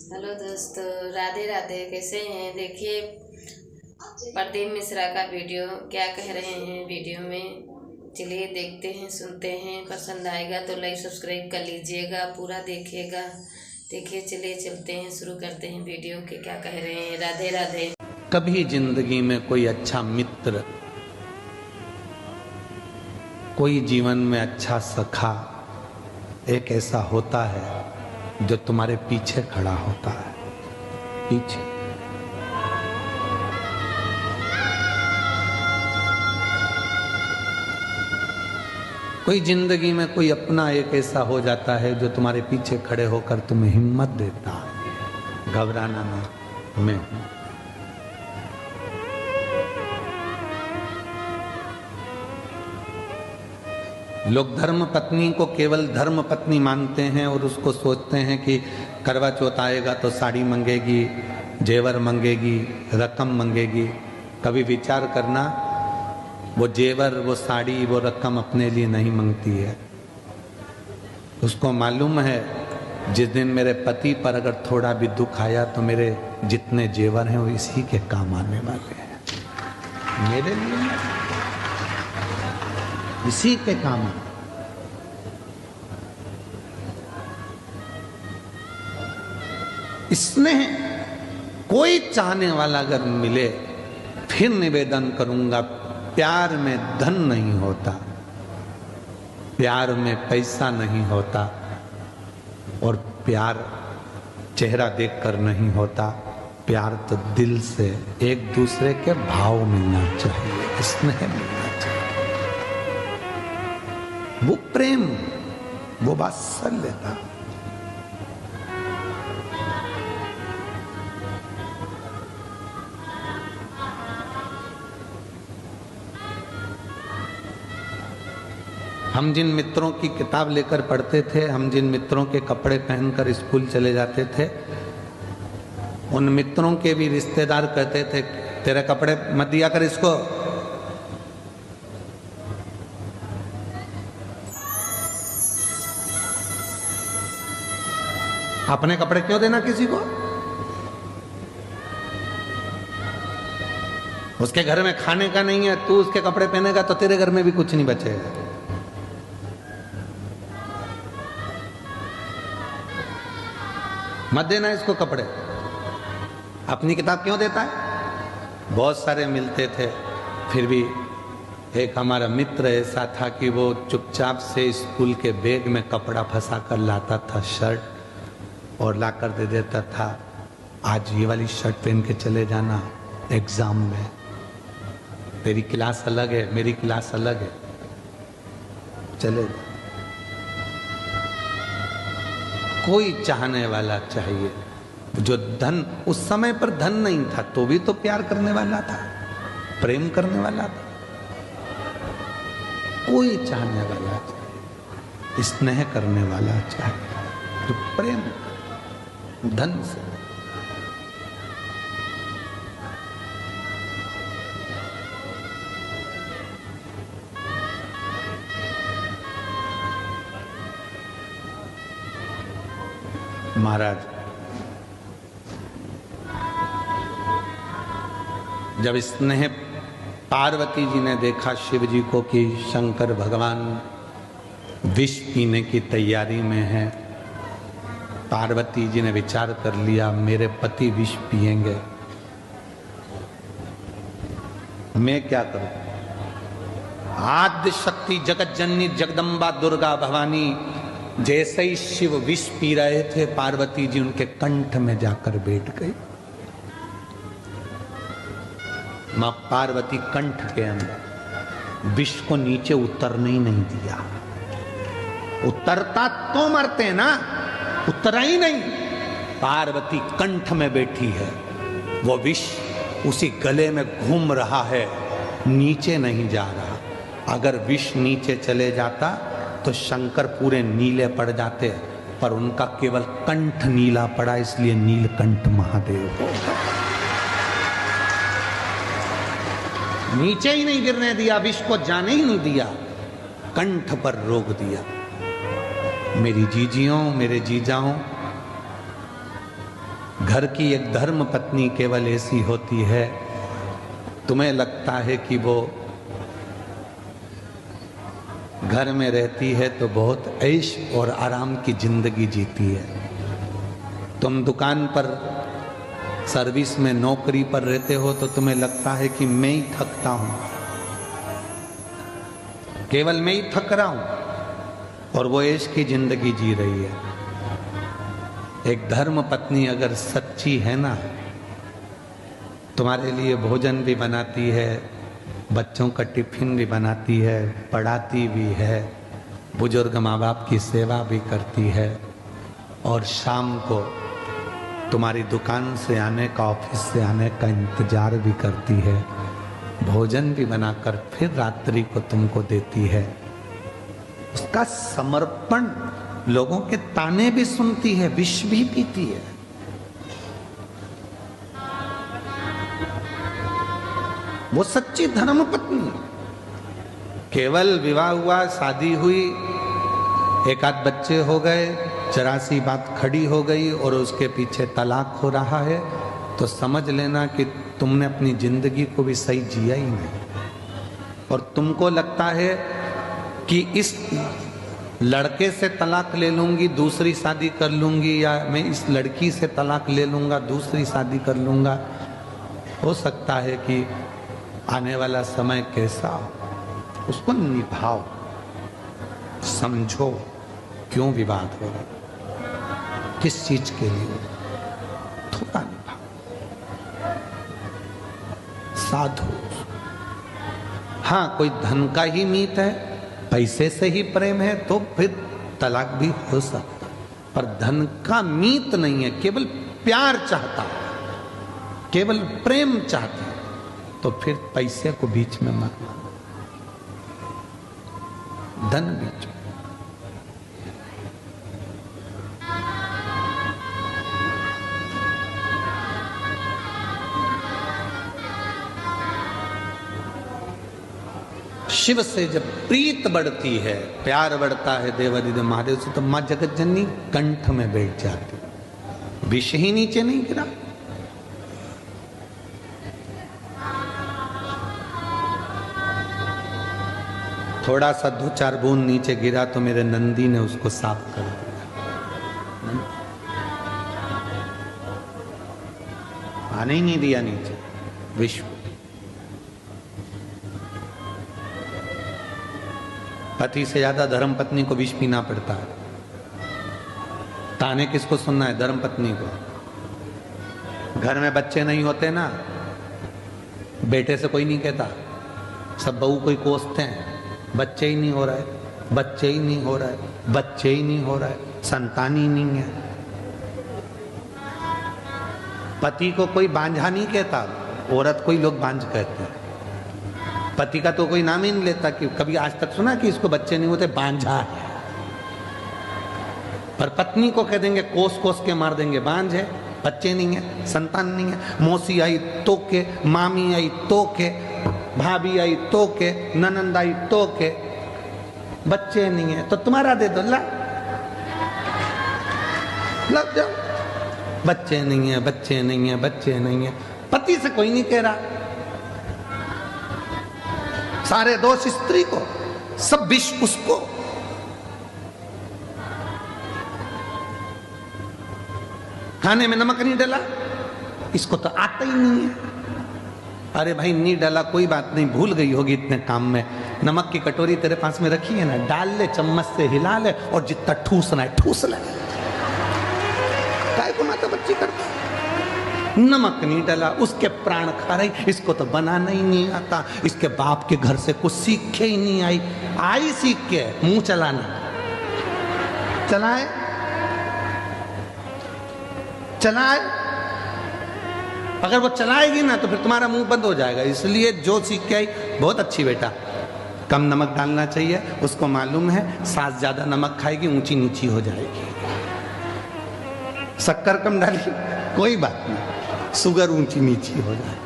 Hello दोस्तों, राधे राधे। कैसे हैं? देखिए प्रदीप मिश्रा का वीडियो क्या कह रहे हैं वीडियो में। चलिए देखते हैं, सुनते हैं। पसंद आएगा तो लाइक सब्सक्राइब कर लीजिएगा, पूरा देखिएगा। देखिए चलिए चलते हैं, शुरू करते हैं वीडियो के क्या कह रहे हैं। राधे राधे। कभी जिंदगी में कोई अच्छा मित्र, कोई जीवन में अच्छा सखा एक ऐसा होता है जो तुम्हारे पीछे खड़ा होता है। पीछे कोई जिंदगी में कोई अपना एक ऐसा हो जाता है जो तुम्हारे पीछे खड़े होकर तुम्हें हिम्मत देता है। घबराना नहीं, मैं हूं। लोग धर्म पत्नी को केवल धर्म पत्नी मानते हैं और उसको सोचते हैं कि करवा चौथ आएगा तो साड़ी मांगेगी, जेवर मांगेगी, रकम मांगेगी। कभी विचार करना, वो जेवर, वो साड़ी, वो रकम अपने लिए नहीं मांगती है। उसको मालूम है जिस दिन मेरे पति पर अगर थोड़ा भी दुख आया तो मेरे जितने जेवर हैं वो इसी के काम आने वाले हैं। मेरे लिए इसी के काम है। स्नेह कोई चाहने वाला अगर मिले, फिर निवेदन करूंगा, प्यार में धन नहीं होता, प्यार में पैसा नहीं होता, और प्यार चेहरा देखकर नहीं होता। प्यार तो दिल से एक दूसरे के भाव मिलना चाहिए, स्नेह मिलना चाहिए। वो प्रेम, वो वात्सल्यता। हम जिन मित्रों की किताब लेकर पढ़ते थे, हम जिन मित्रों के कपड़े पहनकर स्कूल चले जाते थे, उन मित्रों के भी रिश्तेदार कहते थे तेरे कपड़े मत दिया कर इसको। अपने कपड़े क्यों देना किसी को? उसके घर में खाने का नहीं है, तू उसके कपड़े पहनेगा तो तेरे घर में भी कुछ नहीं बचेगा। मत देना इसको कपड़े। अपनी किताब क्यों देता है? बहुत सारे मिलते थे, फिर भी एक हमारा मित्र ऐसा था कि वो चुपचाप से स्कूल के बैग में कपड़ा फंसा कर लाता था, शर्ट, और लाकर दे देता था, आज ये वाली शर्ट पहन के चले जाना एग्जाम में। तेरी क्लास अलग है, मेरी क्लास अलग है, चले जा। कोई चाहने वाला चाहिए जो धन, उस समय पर धन नहीं था तो भी तो प्यार करने वाला था, प्रेम करने वाला था। कोई चाहने वाला चाहिए, स्नेह करने वाला चाहिए, जो प्रेम धन से। महाराज जब स्नेह पार्वती जी ने देखा शिव जी को कि शंकर भगवान विष पीने की तैयारी में है, पार्वती जी ने विचार कर लिया मेरे पति विष पिएंगे, मैं क्या करूं? आद्य शक्ति जगत जननी जगदम्बा दुर्गा भवानी जैसे ही शिव विष पी रहे थे, पार्वती जी उनके कंठ में जाकर बैठ गई। मां पार्वती कंठ के अंदर विष को नीचे उतरने ही नहीं दिया। उतरता तो मरते ना, उतरा ही नहीं। पार्वती कंठ में बैठी है, वो विष उसी गले में घूम रहा है, नीचे नहीं जा रहा। अगर विष नीचे चले जाता तो शंकर पूरे नीले पड़ जाते, पर उनका केवल कंठ नीला पड़ा, इसलिए नीलकंठ महादेव हो। नीचे ही नहीं गिरने दिया, विष को जाने ही नहीं दिया, कंठ पर रोक दिया। मेरी जीजियों, मेरे जीजाओं, घर की एक धर्म पत्नी केवल ऐसी होती है, तुम्हें लगता है कि वो घर में रहती है तो बहुत ऐश और आराम की जिंदगी जीती है। तुम दुकान पर सर्विस में नौकरी पर रहते हो तो तुम्हें लगता है कि मैं ही थकता हूं, केवल मैं ही थक रहा हूं, और वो ऐश की जिंदगी जी रही है। एक धर्म पत्नी अगर सच्ची है ना, तुम्हारे लिए भोजन भी बनाती है, बच्चों का टिफिन भी बनाती है, पढ़ाती भी है, बुजुर्ग माँ बाप की सेवा भी करती है, और शाम को तुम्हारी दुकान से आने का, ऑफिस से आने का इंतजार भी करती है, भोजन भी बनाकर फिर रात्रि को तुमको देती है। उसका समर्पण, लोगों के ताने भी सुनती है, विष भी पीती है। वो सच्ची धर्म पत्नी। केवल विवाह हुआ, शादी हुई, एक आध बच्चे हो गए, जरा सी बात खड़ी हो गई और उसके पीछे तलाक हो रहा है, तो समझ लेना कि तुमने अपनी जिंदगी को भी सही जिया ही नहीं। और तुमको लगता है कि इस लड़के से तलाक ले लूंगी, दूसरी शादी कर लूंगी, या मैं इस लड़की से तलाक ले लूंगा, दूसरी शादी कर लूंगा। हो सकता है कि आने वाला समय कैसा, उसको निभाओ, समझो क्यों विवाद हो रहा, किस चीज के लिए, थोड़ा निभाओ, साधो। हाँ, कोई धन का ही मीत है, पैसे से ही प्रेम है, तो फिर तलाक भी हो सकता, पर धन का मीत नहीं है, केवल प्यार चाहता है, केवल प्रेम चाहता है, तो फिर पैसे को बीच में मत लाना, धन बीच में। शिव से जब प्रीत बढ़ती है, प्यार बढ़ता है देवादिदेव महादेव से, तो मां जगत जननी कंठ में बैठ जाती, विष ही नीचे नहीं गिरा। थोड़ा सा 2-4 बूंद नीचे गिरा तो मेरे नंदी ने उसको साफ कर दिया, आने ही नहीं दिया नीचे विश्व। पति से ज्यादा धर्म पत्नी को विष पीना पड़ता है। ताने किसको सुनना है? धर्म पत्नी को। घर में बच्चे नहीं होते ना, बेटे से कोई नहीं कहता, सब बहू को ही कोसते हैं, बच्चे ही नहीं हो रहा है, बच्चे ही नहीं हो रहा है, बच्चे ही नहीं हो रहा है, संतान ही नहीं है। पति को कोई बांझा नहीं कहता, औरत को ही लोग बांझ कहते हैं। पति का तो कोई नाम ही नहीं लेता, कि कभी आज तक सुना कि इसको बच्चे नहीं होते, बांझा है। पर पत्नी को कह देंगे, कोस कोस के मार देंगे, बांझ है, बच्चे नहीं है, संतान नहीं है। मौसी आई तो के, मामी आई तो के, भाभी आई तो के, ननंद आई तो के, बच्चे नहीं है, तो तुम्हारा दे दो, लग जाओ। बच्चे नहीं है, बच्चे नहीं है, बच्चे नहीं है, पति से कोई नहीं कह रहा। सारे दोष स्त्री को, सब विष उसको। खाने में नमक नहीं डाला, इसको तो आता ही नहीं है। अरे भाई नहीं डाला कोई बात नहीं, भूल गई होगी इतने काम में। नमक की कटोरी तेरे पास में रखी है ना, डाल ले, चम्मच से हिला ले, और जितना ठूसना है ठूस ले। काय को माता बच्ची करता, नमक नहीं डाला, उसके प्राण खा रही, इसको तो बनाना ही नहीं आता, इसके बाप के घर से कुछ सीख ही नहीं आई। आई सीख के मुंह चलाना, चलाए चलाए, अगर वो चलाएगी ना तो फिर तुम्हारा मुंह बंद हो जाएगा। इसलिए जो सीख के आई, बहुत अच्छी बेटा, कम नमक डालना चाहिए, उसको मालूम है सास ज्यादा नमक खाएगी ऊंची नीची हो जाएगी। शक्कर कम डाली कोई बात नहीं, शुगर ऊंची नीची हो जाए।